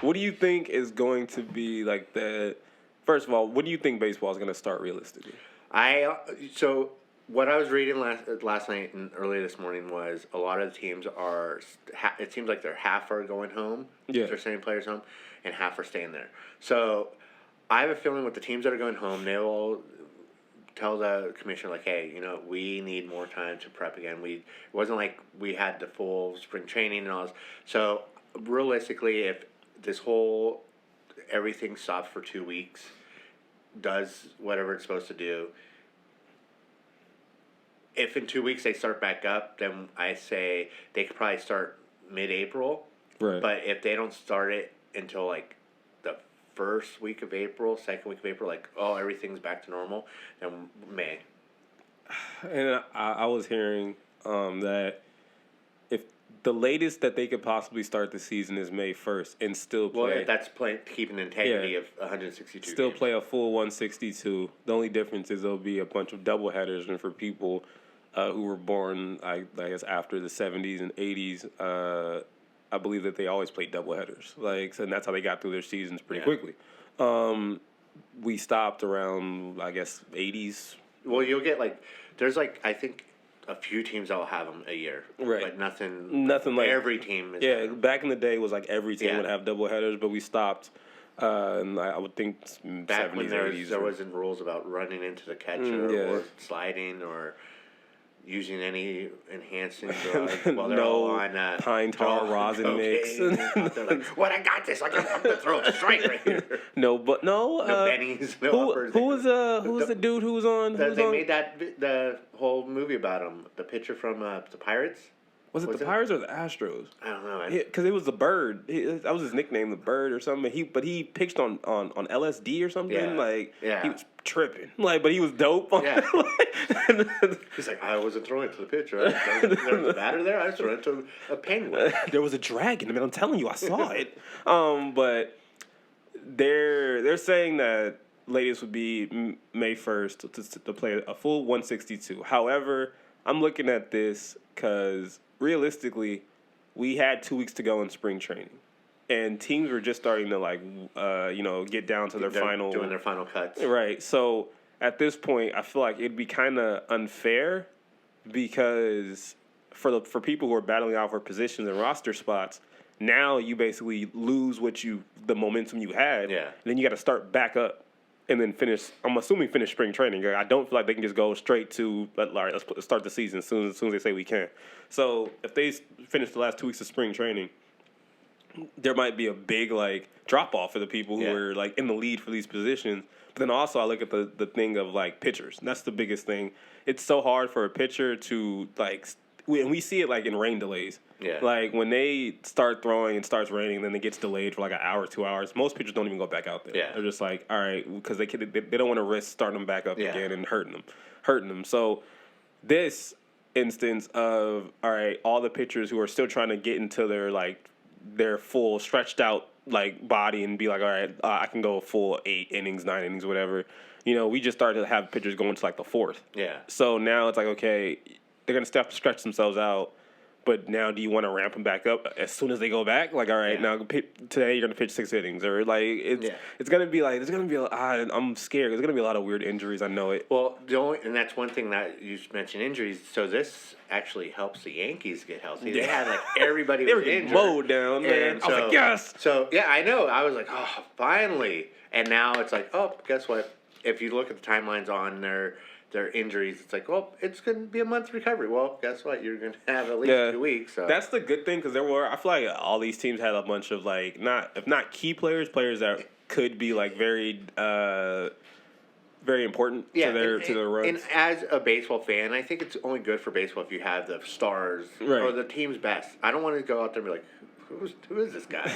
What do you think is going to be like the? First of all, what do you think baseball is going to start realistically? So what I was reading last night and early this morning was a lot of the teams are. It seems like they're half are going home. Yeah. They're sending players home, and half are staying there. So I have a feeling with the teams that are going home, they will tell the commissioner, like, hey, we need more time to prep again. It wasn't like we had the full spring training and all this. So realistically, if this whole everything stops for 2 weeks, does whatever it's supposed to do, if in 2 weeks they start back up, then I say they could probably start mid-April. Right. But if they don't start it until like the first week of April, second week of April, like, everything's back to normal, then May. And I was hearing that if the latest that they could possibly start the season is May 1st and still play. Well, that's keeping the integrity of 162 Still games. play a full 162. The only difference is there'll be a bunch of doubleheaders, and for people who were born, I guess, after the 70s and 80s, I believe that they always played doubleheaders. And that's how they got through their seasons pretty quickly. We stopped around, I guess, 80s. Well, you'll get there's I think a few teams that'll have them a year, right? But nothing like every team. Is back in the day was like every team would have doubleheaders, but we stopped. And I would think back 70s, when 80s. There wasn't rules about running into the catcher or sliding or using any enhancing drugs while they're all on pine tar rosin mix. They're like, "What? I got this! I'm gonna throw a strike right here." No bennies, uppers. Who was the dude who was on? Made the whole movie about him. The pitcher from the Pirates. Was it the Pirates or the Astros? I don't know. Because it was the Bird. That was his nickname, the Bird or something. But he pitched on LSD or something. He was tripping. But he was dope. Yeah. He's like, I wasn't throwing it to the pitcher. There was a batter there. I was throwing it to a penguin. There was a dragon. I mean, I'm telling you, I saw it. But they're saying that latest would be May 1st to play a full 162. However, I'm looking at this because realistically, we had 2 weeks to go in spring training, and teams were just starting to get down to doing their final cuts. Right. So at this point, I feel like it'd be kind of unfair because for people who are battling out for positions and roster spots, now you basically lose the momentum you had. Yeah. And then you got to start back up. And then finish spring training. I don't feel like they can just go straight to, all right, let's start the season as soon as they say we can. So if they finish the last 2 weeks of spring training, there might be a big, drop-off for the people who are, in the lead for these positions. But then also I look at the thing of, pitchers. And that's the biggest thing. It's so hard for a pitcher to, and we see it, in rain delays. Yeah. When they start throwing and starts raining, then it gets delayed for an hour, 2 hours. Most pitchers don't even go back out there. Yeah. They're just all right, because they don't want to risk starting them back up again and hurting them. So this instance of, all right, all the pitchers who are still trying to get into their full stretched out body and be all right, I can go full 8 innings, 9 innings, whatever. We just started to have pitchers going to the fourth. Yeah. So now it's okay, they're going to stretch themselves out. But now, do you want to ramp them back up as soon as they go back? All right, now today you're gonna pitch 6 innings, or it's gonna be there's gonna be I'm scared. There's gonna be a lot of weird injuries. I know it. Well, and that's one thing that you mentioned injuries. So this actually helps the Yankees get healthy. They had everybody they was were getting injured. mowed down, man. And I was yes. So yeah, I know. I was finally. And now it's guess what? If you look at the timelines on their injuries, it's it's going to be a month recovery. Well, guess what? You're going to have at least 2 weeks. So. That's the good thing because I feel like all these teams had a bunch of if not key players that could be very very important to their runs. And as a baseball fan, I think it's only good for baseball if you have the stars or the team's best. I don't want to go out there and be who is this guy?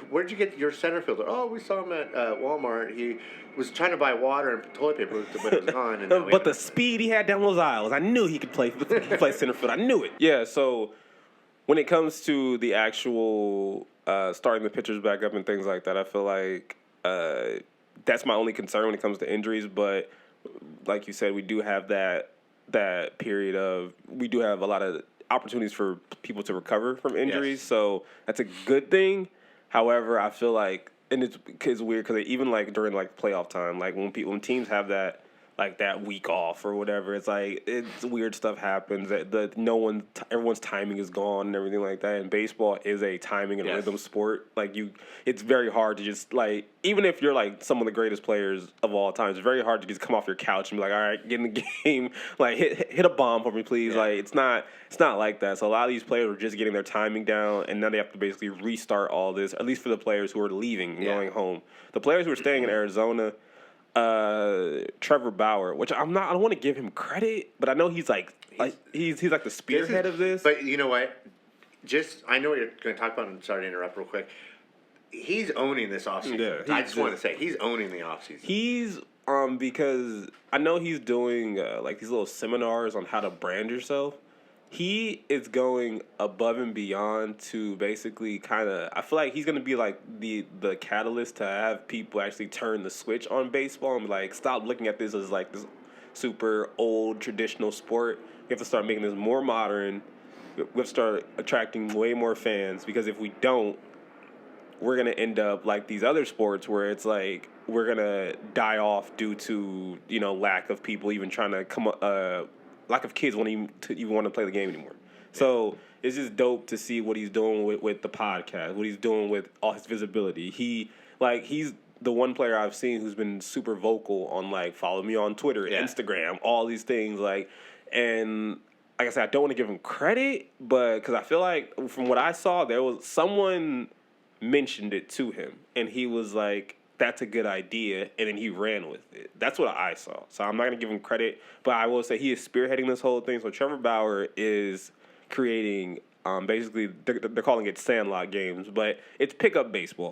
Where'd you get your center fielder? Oh, we saw him at Walmart. He was trying to buy water and toilet paper, but it was gone. And but the speed he had down those aisles, I knew he could play center field. I knew it. Yeah, so when it comes to the actual starting the pitchers back up and things like that, I feel like that's my only concern when it comes to injuries. But like you said, we do have that period of we do have a lot of opportunities for people to recover from injuries, so that's a good thing. However, I feel like, and it's weird because even like during like playoff time, like when teams have that week off or whatever, it's weird stuff happens. Everyone's timing is gone and everything like that. And baseball is a timing and rhythm sport. It's very hard to just even if you're like some of the greatest players of all time, it's very hard to just come off your couch and be like, all right, get in the game, hit a bomb for me, please. Yeah. It's not like that. So a lot of these players are just getting their timing down, and now they have to basically restart all this. At least for the players who are leaving and going home. The players who are staying in Arizona. Trevor Bauer, which I don't want to give him credit, but I know he's like the spearhead of this. But you know what? I know what you're going to talk about. I'm sorry to interrupt real quick. He's owning this offseason. Yeah, I just want to say he's owning the offseason. He's because I know he's doing these little seminars on how to brand yourself. He is going above and beyond to basically kind of. I feel like he's going to be like the catalyst to have people actually turn the switch on baseball and stop looking at this as this super old traditional sport. We have to start making this more modern. We have to start attracting way more fans, because if we don't, we're going to end up like these other sports where it's like we're going to die off due to lack of people even trying to come lack of kids want to even want to play the game anymore. So it's just dope to see what he's doing with the podcast, what he's doing with all his visibility. He's the one player I've seen who's been super vocal on follow me on Twitter, Instagram, all these things. And like I said, I don't want to give him credit, but because I feel like from what I saw, there was someone mentioned it to him, and he was like, that's a good idea, and then he ran with it. That's what I saw. So I'm not going to give him credit, but I will say he is spearheading this whole thing. So Trevor Bauer is creating, basically, they're calling it Sandlot games, but it's pickup baseball.